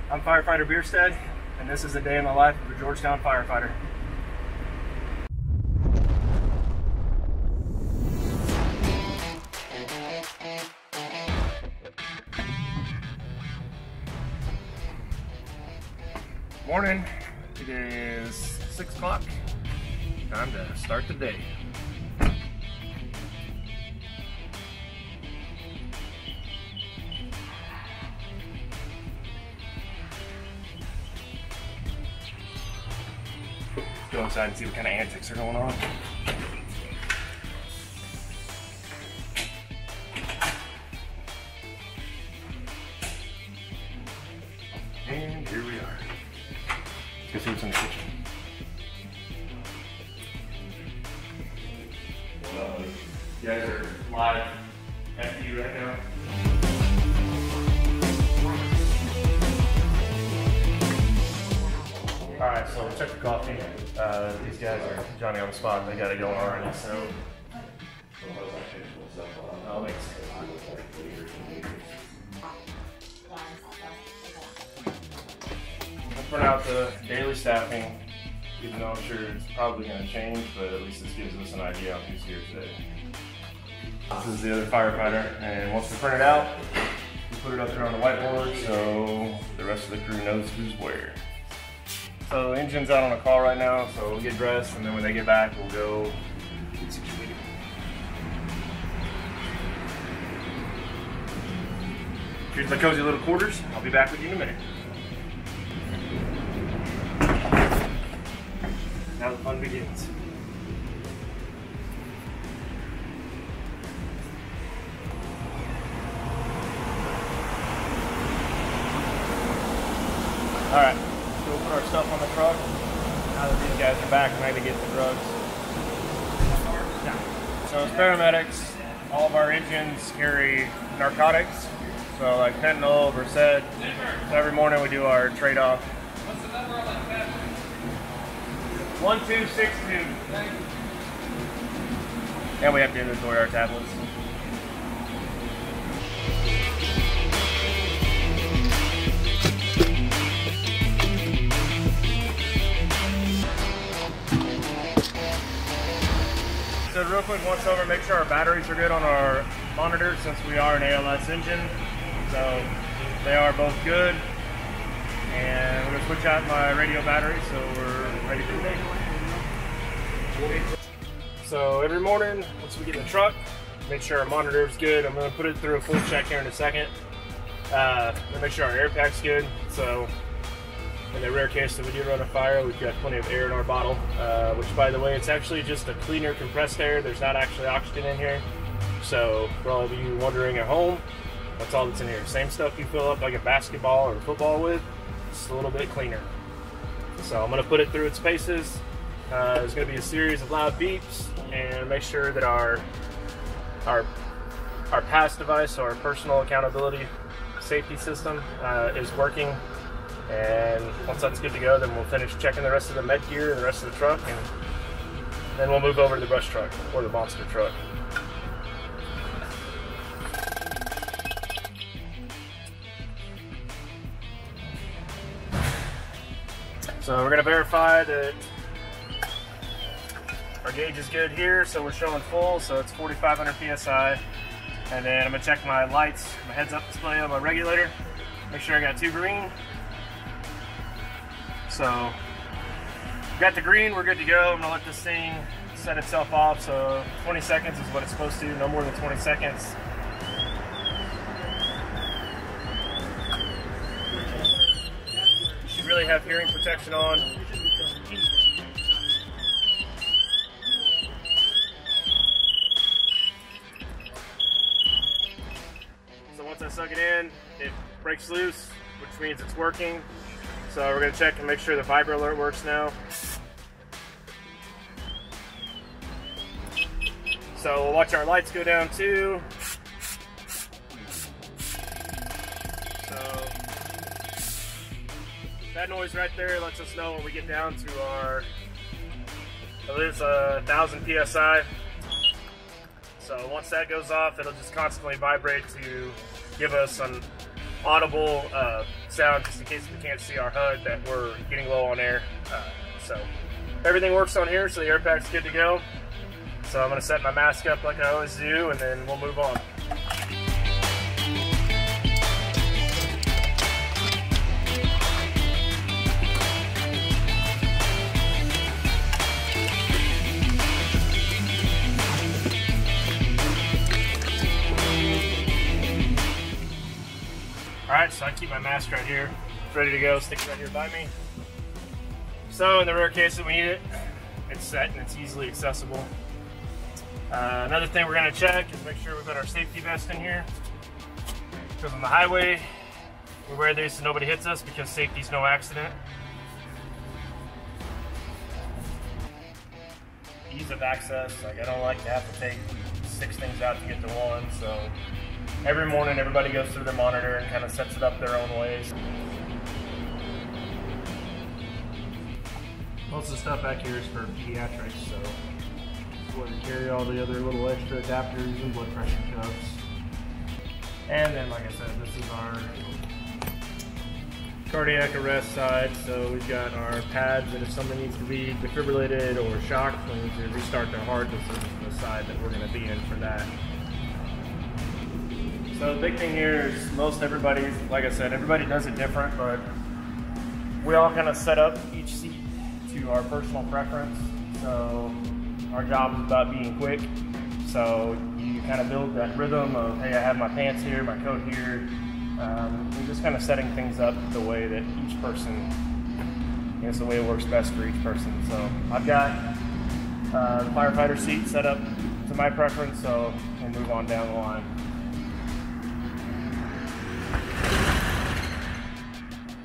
I'm Firefighter Bierstead, and this is a day in the life of a Georgetown firefighter. Morning, it is 6 o'clock, time to start the day. Go inside and see what kind of antics are going on. And here we are. Let's go see what's in the kitchen. You guys are live FU right now. Alright, so check the coffee. These guys are Johnny on the spot. They got it going already, so I'll make I'll print out the daily staffing, even though I'm sure it's probably going to change, but at least this gives us an idea on who's here today. This is the other firefighter, and once we print it out, we put it up there on the whiteboard so the rest of the crew knows who's where. So the engine's out on a call right now, so we'll get dressed, and then when they get back, we'll go get situated. Here's my cozy little quarters. I'll be back with you in a minute. Now the fun begins. All right. We'll put our stuff on the truck. Now that these guys are back, maybe get the drugs. So as paramedics, all of our engines carry narcotics. So like fentanyl, Versed. So every morning we do our trade-off. What's the number on that pen? 1262. And we have to inventory our tablets. So real quick once over, make sure our batteries are good on our monitors since we are an ALS engine. So they are both good. And we're going to switch out my radio battery so we're ready for the day. So every morning, once we get in the truck, make sure our monitor is good. I'm going to put it through a full check here in a second. Make sure our air pack's good. So in the rare case that we do run a fire, we've got plenty of air in our bottle, which by the way, it's actually just a cleaner compressed air. There's not actually oxygen in here. So for all of you wondering at home, that's all that's in here. Same stuff you fill up like a basketball or football with, just a little bit cleaner. So I'm gonna put it through its paces. There's gonna be a series of loud beeps, and make sure that our pass device, so our personal accountability safety system, is working. And once that's good to go, then we'll finish checking the rest of the med gear and the rest of the truck, and then we'll move over to the brush truck or the monster truck. So we're going to verify that our gauge is good here, so we're showing full, so it's 4,500 PSI. And then I'm going to check my lights, my heads-up display on my regulator, make sure I got 2 green. So, got the green, we're good to go. I'm gonna let this thing set itself off. So 20 seconds is what it's supposed to, no more than 20 seconds. You should really have hearing protection on. So once I suck it in, it breaks loose, which means it's working. So we're going to check and make sure the vibro alert works now. So we'll watch our lights go down too. So that noise right there lets us know when we get down to our, it is 1,000 PSI. So once that goes off, it'll just constantly vibrate to give us an audible down just in case we can't see our HUD that we're getting low on air. So everything works on here, so the air pack's good to go. So I'm gonna set my mask up like I always do, and then we'll move on. Alright, so I keep my mask right here, ready to go, stick it right here by me. So in the rare case that we need it, it's set and it's easily accessible. Another thing we're going to check is make sure we put our safety vest in here. Because on the highway, we wear these so nobody hits us because safety's no accident. Ease of access, like I don't like to have to take 6 things out to get to one, so every morning everybody goes through their monitor and kind of sets it up their own ways. Most of the stuff back here is for pediatrics, so where we carry all the other little extra adapters and blood pressure cuffs. And then, like I said, this is our cardiac arrest side, so we've got our pads that if someone needs to be defibrillated or shocked, we need to restart their heart. This is the side that we're going to be in for that. So the big thing here is most everybody's, like I said, everybody does it different, but we all kind of set up each seat to our personal preference. So our job is about being quick. So you kind of build that rhythm of, hey, I have my pants here, my coat here. We're just kind of setting things up the way that each person, it's the way it works best for each person. So I've got the firefighter seat set up to my preference, so we'll move on down the line.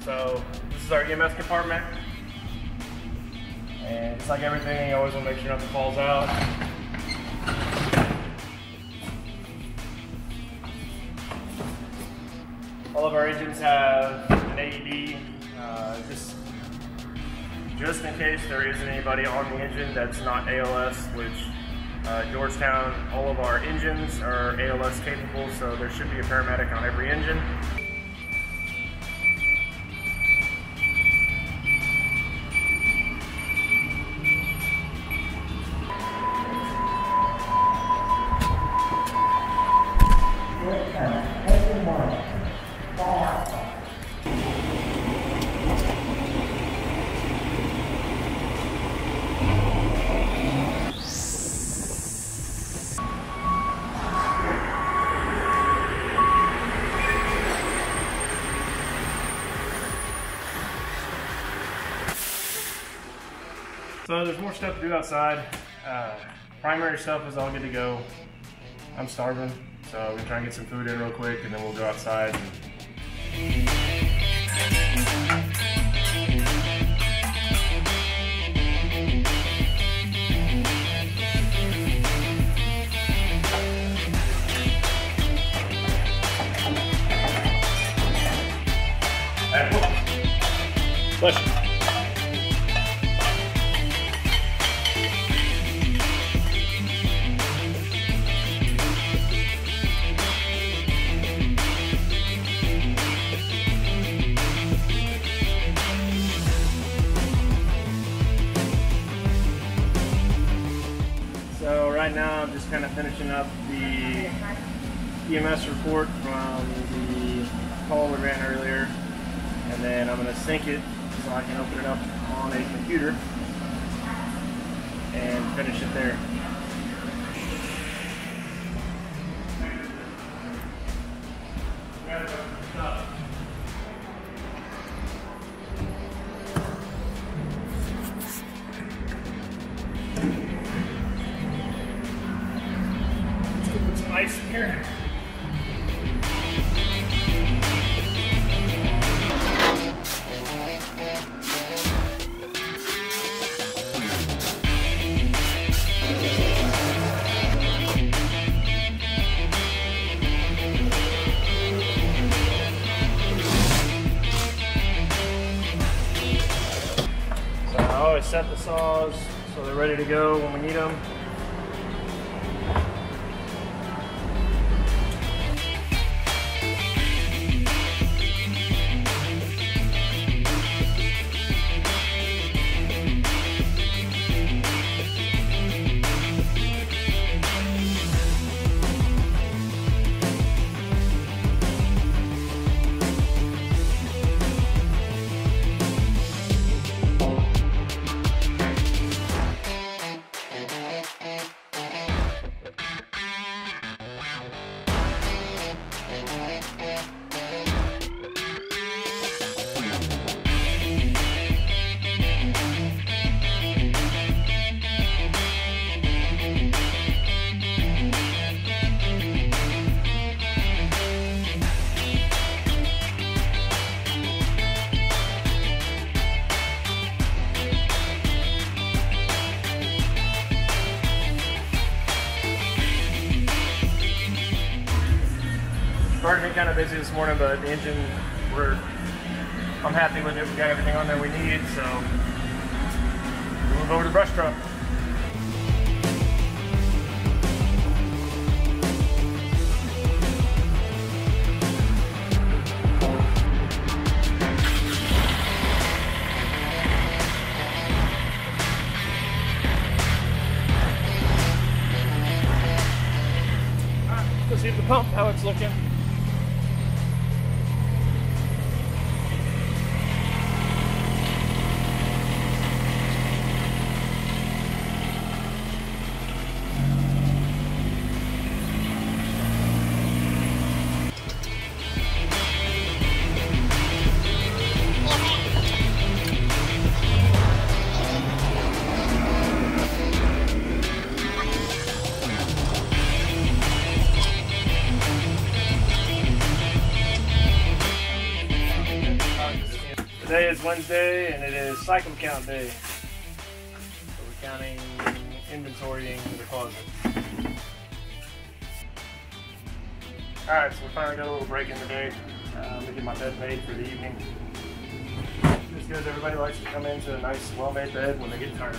So this is our EMS compartment, and it's like everything, you always want to make sure nothing falls out. All of our engines have an AED, just in case there isn't anybody on the engine that's not ALS, which Georgetown, all of our engines are ALS capable, so there should be a paramedic on every engine. So there's more stuff to do outside. Primary stuff is all good to go. I'm starving, so we're gonna try and get some food in real quick, and then we'll go outside. Bless you. So right now I'm just kind of finishing up the EMS report from the call we ran earlier, and then I'm going to sync it so I can open it up on a computer and finish it there. Ice in here. So I always set the saws so they're ready to go when we need them. been kind of busy this morning, but the engine, I'm happy with it. We got everything on there we need, so we'll move over to the brush truck. See the pump, how it's looking. Today is Wednesday, and it is cycle count day. So we're counting, inventorying the closet. Alright, so we finally got a little break in the day. I'm going to get my bed made for the evening. Just because everybody likes to come into a nice, well-made bed when they get tired.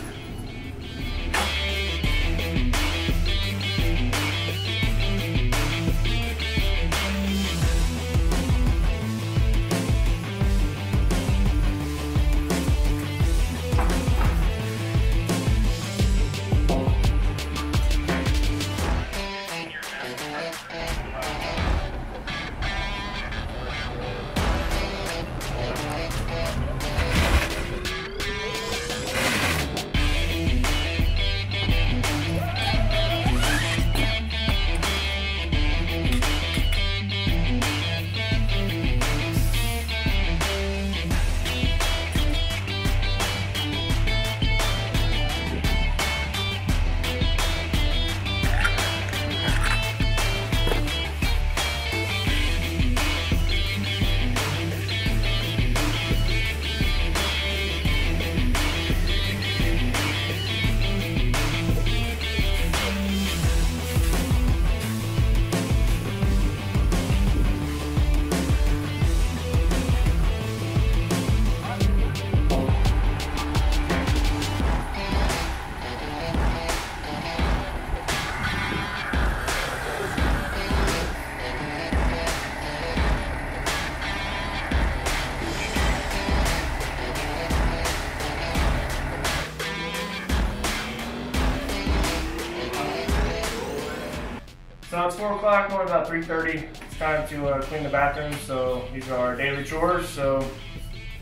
So it's 4 o'clock, more about 3:30. It's time to clean the bathroom, so these are our daily chores, so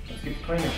let's get to cleaning.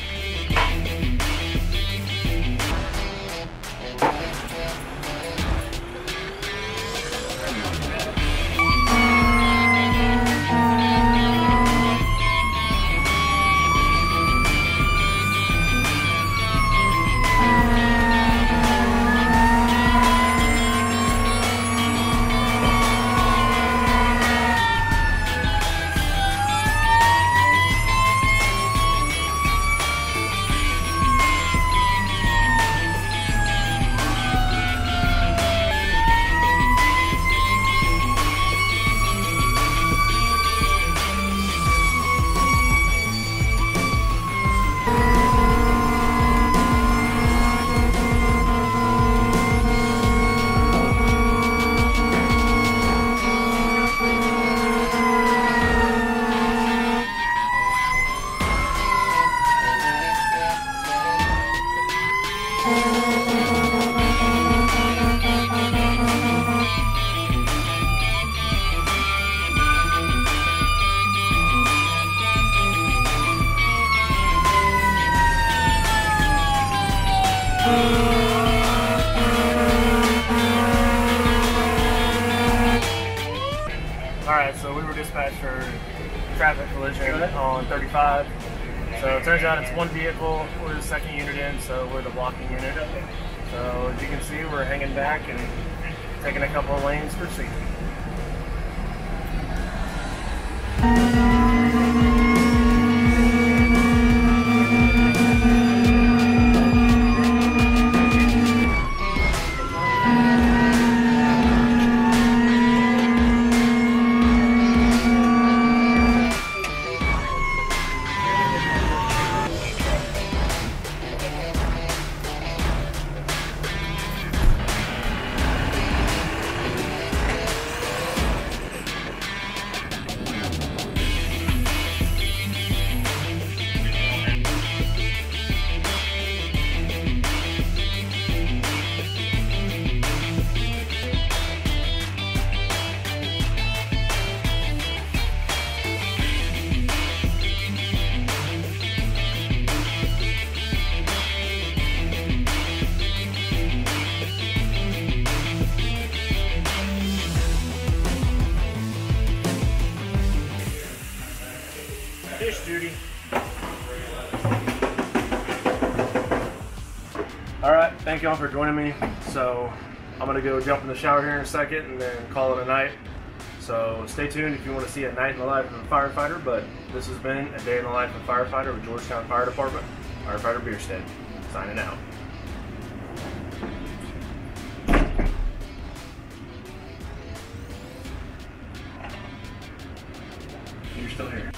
Alright, so we were dispatched for traffic collision on 35. So it turns out it's one vehicle, we're the second unit in, so we're the blocking unit. So as you can see, we're hanging back and taking a couple of lanes for safety. thank y'all for joining me. So I'm gonna go jump in the shower here in a second and then call it a night. So stay tuned if you want to see a night in the life of a firefighter, but this has been a day in the life of a firefighter with Georgetown Fire Department. Firefighter Bierstead, signing out. You're still here.